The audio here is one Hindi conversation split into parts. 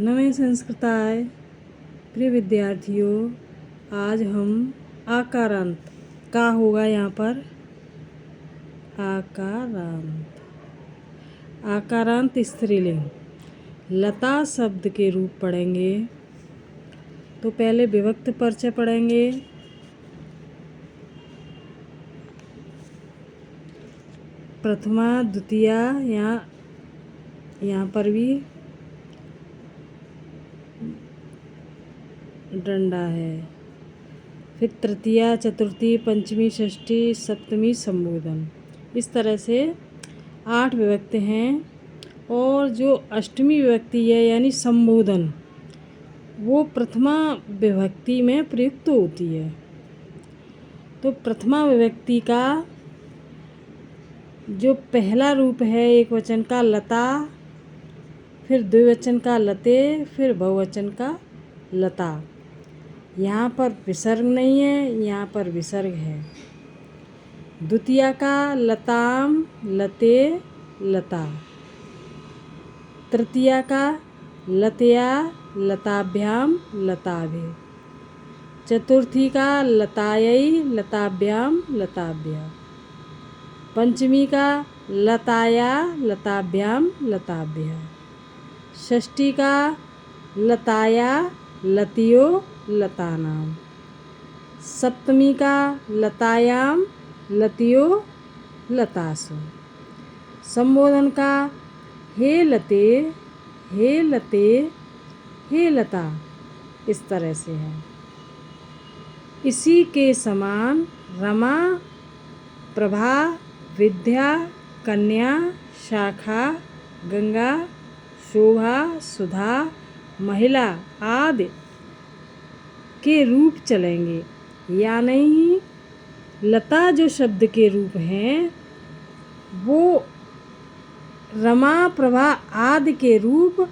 नमः संस्कृताय प्रिय विद्यार्थियों, आज हम आकारांत का होगा यहाँ पर आकारांत स्त्रीलिंग लता शब्द के रूप पढ़ेंगे। तो पहले विभक्त परिचय पढ़ेंगे। प्रथमा द्वितीया, यहाँ पर भी डंडा है। फिर तृतीया, चतुर्थी, पंचमी, षष्ठी, सप्तमी, संबोधन। इस तरह से 8 विभक्ति हैं। और जो अष्टमी विभक्ति है यानी संबोधन, वो प्रथमा विभक्ति में प्रयुक्त होती है। तो प्रथमा विभक्ति का जो पहला रूप है एक वचन का लता, फिर द्विवचन का लते, फिर बहुवचन का लता। यहाँ पर विसर्ग नहीं है, यहाँ पर विसर्ग है। द्वितीया का लताम, लते, लता। तृतीया का लतया, लताभ्याम, लताभे। चतुर्थी का लतायै, लताभ्याम, लताभ्य। पंचमी का लताया, लताभ्याम, लताभ्य। षष्ठी का लताया, लतियो, लतानाम। सप्तमी का लतायाम, लतियो, लतासु। संबोधन का हे लते, हे लते, हे लता। इस तरह से है। इसी के समान रमा, प्रभा, विद्या, कन्या, शाखा, गंगा, शोभा, सुधा, महिला आदि के रूप चलेंगे। या नहीं, लता जो शब्द के रूप हैं वो रमा, प्रभा आदि के रूप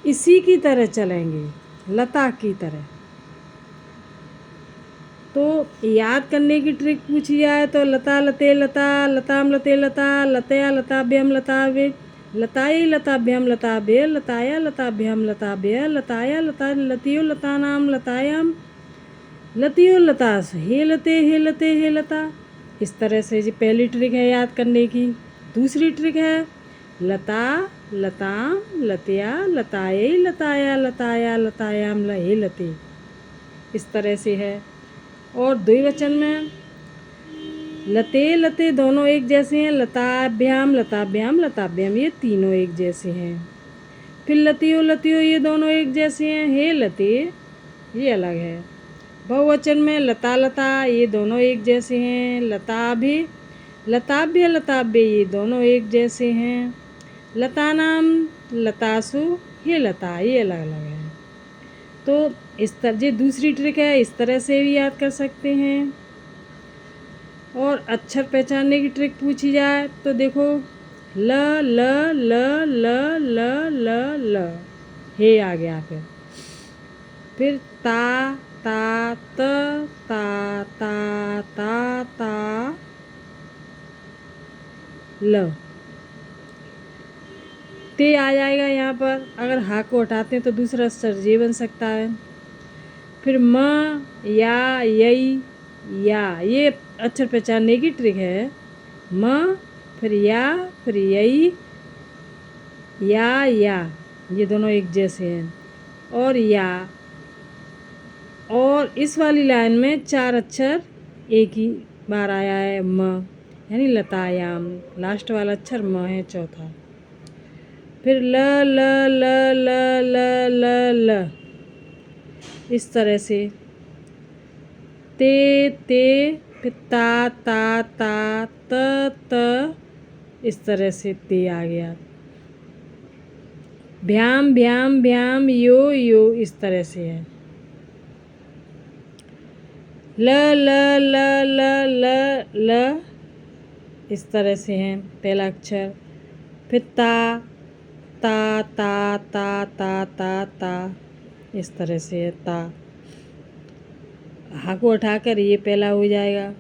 इसी की तरह चलेंगे, लता की तरह। तो याद करने की ट्रिक पूछी जाए तो लता, लते, लता, लताम, लते, लता, लतया, लताभ्यम, लताभे, लतायै, लताभ्यम, लताभे, लताया, लताभ्यम, लताभ्य, लताया, लता, लतियो, लतानाम, लतायाम, लतियो, लतास। हे लते, हे लते, हे लता। इस तरह से जी पहली ट्रिक है याद करने की। दूसरी ट्रिक है लता, लताम, लतया, लतायै, लताया, लताया, लतायाम, हे लते। इस तरह से है। और द्विवचन में लते, लते दोनों एक जैसे हैं। लताभ्याम, लताभ्याम, लताभ्याम, ये तीनों एक जैसे हैं। फिर लतियो, लतियो, ये दोनों एक जैसे हैं। हे लते ये अलग है। बहुवचन में लता, लता, ये दोनों एक जैसे हैं। लताभि, लताभ्य, लताभ्य, ये दोनों एक जैसे हैं। लतानाम, लतासु, ये लता, ये अलग अलग है। तो इस तरह ये दूसरी ट्रिक है, इस तरह से भी याद कर सकते हैं। और अक्षर पहचानने की ट्रिक पूछी जाए तो देखो ल, ल, ल, ल, ल, ल, ल, हे आ गया। फिर ता, ता, त, ता, ता, ता, ता, ल। ते आ जाएगा यहाँ पर। अगर हा को हटाते हैं तो दूसरा अक्षर जे बन सकता है। फिर म, या, यई, या, ये अक्षर पहचानने की ट्रिक है। म, फिर या, फिर यई, या, ये दोनों एक जैसे हैं। और या, और इस वाली लाइन में 4 अक्षर एक ही बार आया है। म यानी लतायाम, लास्ट वाला अक्षर म है, चौथा। फिर ल, ल, ल, ल, ल, ल, ल, इस तरह से। ते, ते, फिर ता, ता, ता, त, त, इस तरह से ते आ गया। भ्याम, भ्याम, भ्याम, यो, यो, इस तरह से है। ल, ल, ल, ल, ल, ल, इस तरह से है पहला अक्षर। फिर ता, ता, ता, ता, ता, ता, ता, इस तरह से है ता। हा को उठाकर ये पहला हो जाएगा।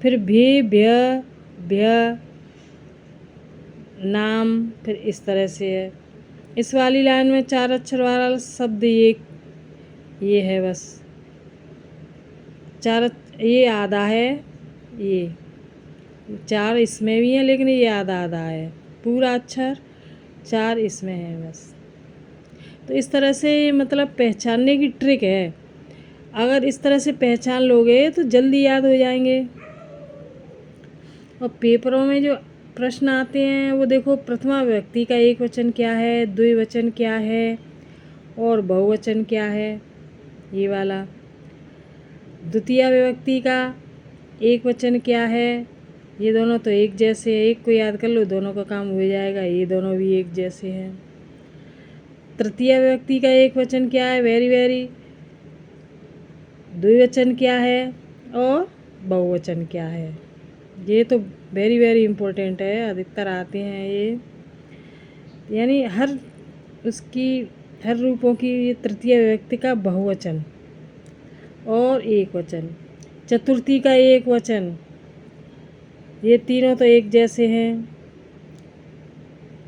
फिर भी, भ्य, भ्य, नाम, फिर इस तरह से है। इस वाली लाइन में 4 अक्षर वाला शब्द ये है बस। ये आधा है, ये 4 इसमें भी है लेकिन ये आधा आधा है। पूरा अक्षर 4 इसमें है बस। तो इस तरह से मतलब पहचानने की ट्रिक है। अगर इस तरह से पहचान लोगे तो जल्दी याद हो जाएंगे। और पेपरों में जो प्रश्न आते हैं वो देखो, प्रथमा विभक्ति का एक वचन क्या है, द्विवचन क्या है और बहुवचन क्या है, ये वाला। द्वितीय विभक्ति का एक वचन क्या है, ये दोनों तो एक जैसे हैं, एक को याद कर लो दोनों का काम हो जाएगा, ये दोनों भी एक जैसे हैं। तृतीय विभक्ति का एक वचन क्या है, वेरी वेरी। द्विवचन क्या है और बहुवचन क्या है, ये तो वेरी वेरी इम्पोर्टेंट है, अधिकतर आते हैं ये। यानी हर रूपों की ये तृतीय विभक्ति का बहुवचन और एक वचन। चतुर्थी का एक वचन, ये तीनों तो एक जैसे हैं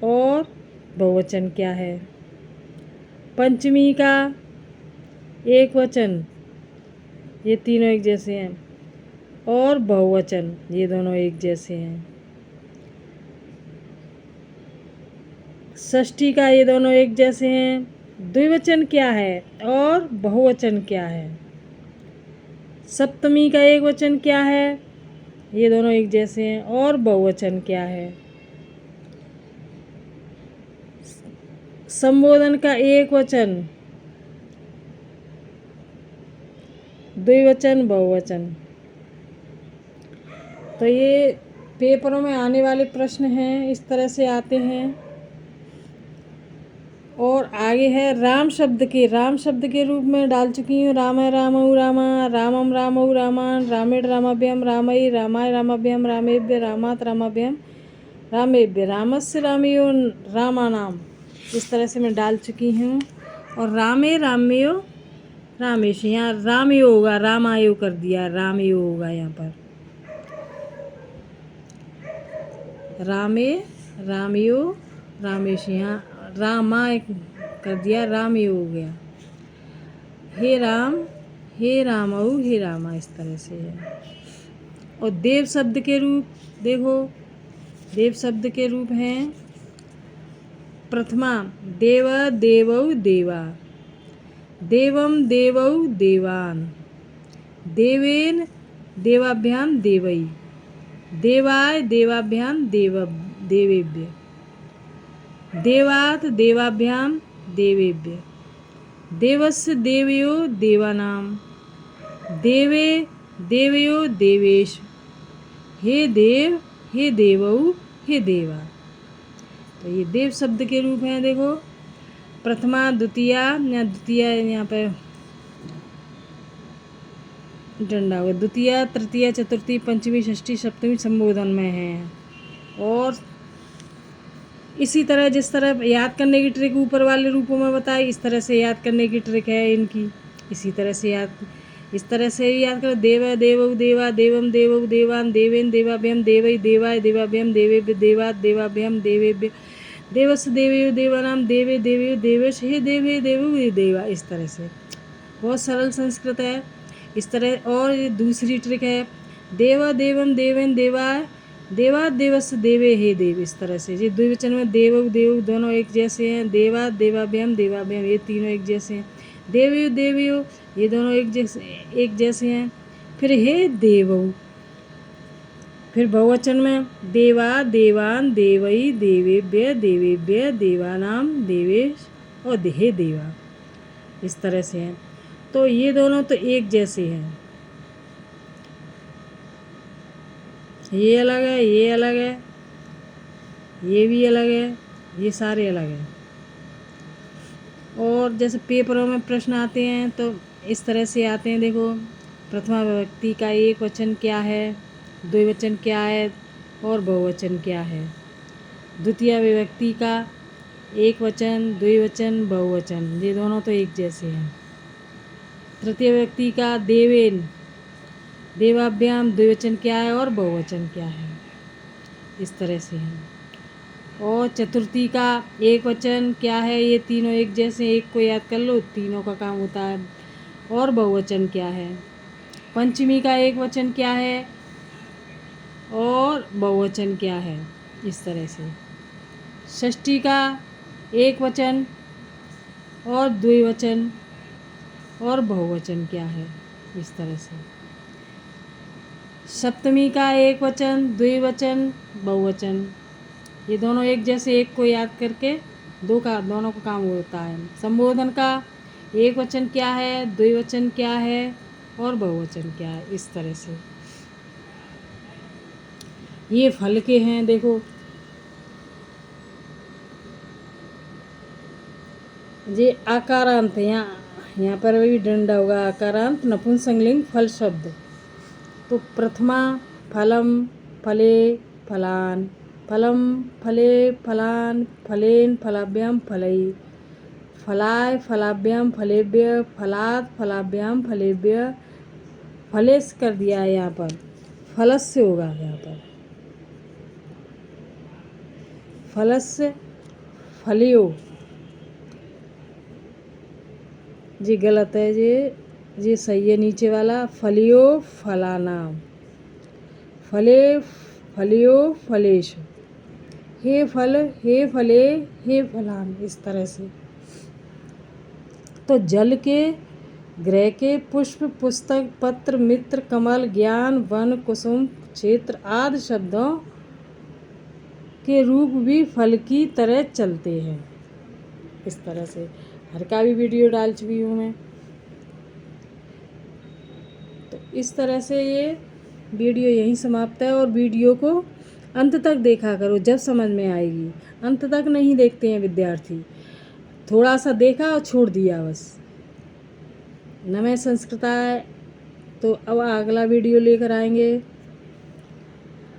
और बहुवचन क्या है। पंचमी का एक वचन, ये तीनों एक जैसे हैं और बहुवचन, ये दोनों एक जैसे हैं। षष्ठी का ये दोनों एक जैसे हैं। द्विवचन क्या है और बहुवचन क्या है। सप्तमी का एक वचन क्या है, ये दोनों एक जैसे हैं और बहुवचन क्या है। संबोधन का एक वचन, द्विवचन बहुवचन। तो ये पेपरों में आने वाले प्रश्न हैं, इस तरह से आते हैं। और आगे है राम शब्द के रूप में डाल चुकी हूँ। राम रामऊ रामा, रामम रामऊ रामान, रामेण रामाभ्यम रामई, रामाय रामाभ्यम रामेभ्य, रामात रामाभ्यम रामेभ्य, रामस्य रामयो रामानाम, इस तरह से मैं डाल चुकी हूँ। और रामे रामयो रामेश, यहाँ रामयो होगा, रामायो कर दिया, रामयो होगा यहाँ पर। रामे रामयो रामेश, यहाँ रामा एक कर दिया, रामयो हो गया। हे राम, हे रामऊ, हे रामा, इस तरह से है। और देव शब्द के रूप देखो, देव शब्द के रूप हैं। प्रथमा देव देवऊ देवा, देवम देवऊ देवान, देवेन देवाभ्याम देवई, देवाय देवाभ्याम देवेभ्य, देवात देवाभ्याम देवेभ्य, देवस्य देवयो देवानाम, देवे देवयो देवेश, हे देव, हे देवऊ, हे देवा। तो ये देव शब्द के रूप हैं। देखो, प्रथमा द्वितीया, या द्वितीया यहाँ पे डंडा हुआ, द्वितीय तृतीय चतुर्थी पंचमी षष्ठी सप्तमी संबोधन में है। और इसी तरह जिस तरह याद करने की ट्रिक ऊपर वाले रूपों में बताई, इस तरह से याद करने की ट्रिक है इनकी। इसी तरह से इस तरह से याद करो। देव देवऊ देवा, देवम देवऊ देवान, देवेन देवाभ्यम देवई, देवाय देवाभ्यम देवेभ्य, देवात देवाभ्यम देवेभ्य, देवस्य देवयो देवानाम, देवे देवयो देवेश, हे देव, हे देवऊ, हे देवा। इस तरह से बहुत सरल संस्कृत है। इस तरह और ये दूसरी ट्रिक है, देव देवम देवेन देवाय, देवा देवस्य देवे, हे देव। इस तरह से ये द्विवचन में देवऊ देवऊ दोनों एक जैसे हैं, देवा देवाभ्यम देवाभ्यम, ये तीनों एक जैसे हैं। देवयो देवयो, ये दोनों एक जैसे हैं। फिर हे देवऊ, फिर बहुवचन में देवा देवान, देवई, देवेभ्य, देवेभ्य, देवानाम, देवेश और हे देवा, इस तरह से हैं। तो ये दोनों तो एक जैसे हैं, ये अलग है, ये अलग है, ये भी अलग है, ये सारे अलग हैं। और जैसे पेपरों में प्रश्न आते हैं तो इस तरह से आते हैं। देखो, प्रथमा विभक्ति का एक वचन क्या है, द्विवचन क्या है और बहुवचन क्या है। द्वितीय विभक्ति का एक वचन, द्विवचन, बहुवचन, ये दोनों तो एक जैसे हैं। तृतीय विभक्ति का देवेन देवाभ्याम, द्विवचन क्या है और बहुवचन क्या है, इस तरह से है। और चतुर्थी का एक वचन क्या है? ये तीनों एक जैसे, एक को याद कर लो, तीनों का काम होता है। और बहुवचन क्या है? पंचमी का एक वचन क्या है और बहुवचन क्या है? इस तरह से षष्ठी का एक वचन और द्विवचन और बहुवचन क्या है? इस तरह से सप्तमी का एक वचन, द्विवचन, बहुवचन, ये दोनों एक जैसे, एक को याद करके दोनों का काम होता है। संबोधन का एक वचन क्या है, द्विवचन क्या है और बहुवचन क्या है? इस तरह से ये फल के हैं। देखो ये आकारांत, यहाँ पर भी डंडा होगा। आकारांत नपुंसकलिंग फल शब्द। तो प्रथमा फलम फले फलान, फलम फले फलान, फलेन फलाभ्याम फलई, फलाय फलाभ्याम फलेभ्य, फलात फलाभ्याम फलेभ्य। फलेस कर दिया है यहाँ पर, फलस्य होगा यहाँ पर, फलस्य फलियो। जी गलत है, ये सही है नीचे वाला, फलियो फलाना, फले फलियो फलेश, हे फल हे फले हे फलान। इस तरह से तो जल के, ग्रह के, पुष्प, पुस्तक, पत्र, मित्र, कमल, ज्ञान, वन, कुसुम, क्षेत्र आदि शब्दों के रूप भी फल की तरह चलते हैं। इस तरह से हर का भी वीडियो डाल चुकी हूँ मैं। तो इस तरह से ये वीडियो यहीं समाप्त है। और वीडियो को अंत तक देखा करो, जब समझ में आएगी। अंत तक नहीं देखते हैं विद्यार्थी, थोड़ा सा देखा और छोड़ दिया बस। नमः संस्कृताय। तो अब अगला वीडियो लेकर आएंगे।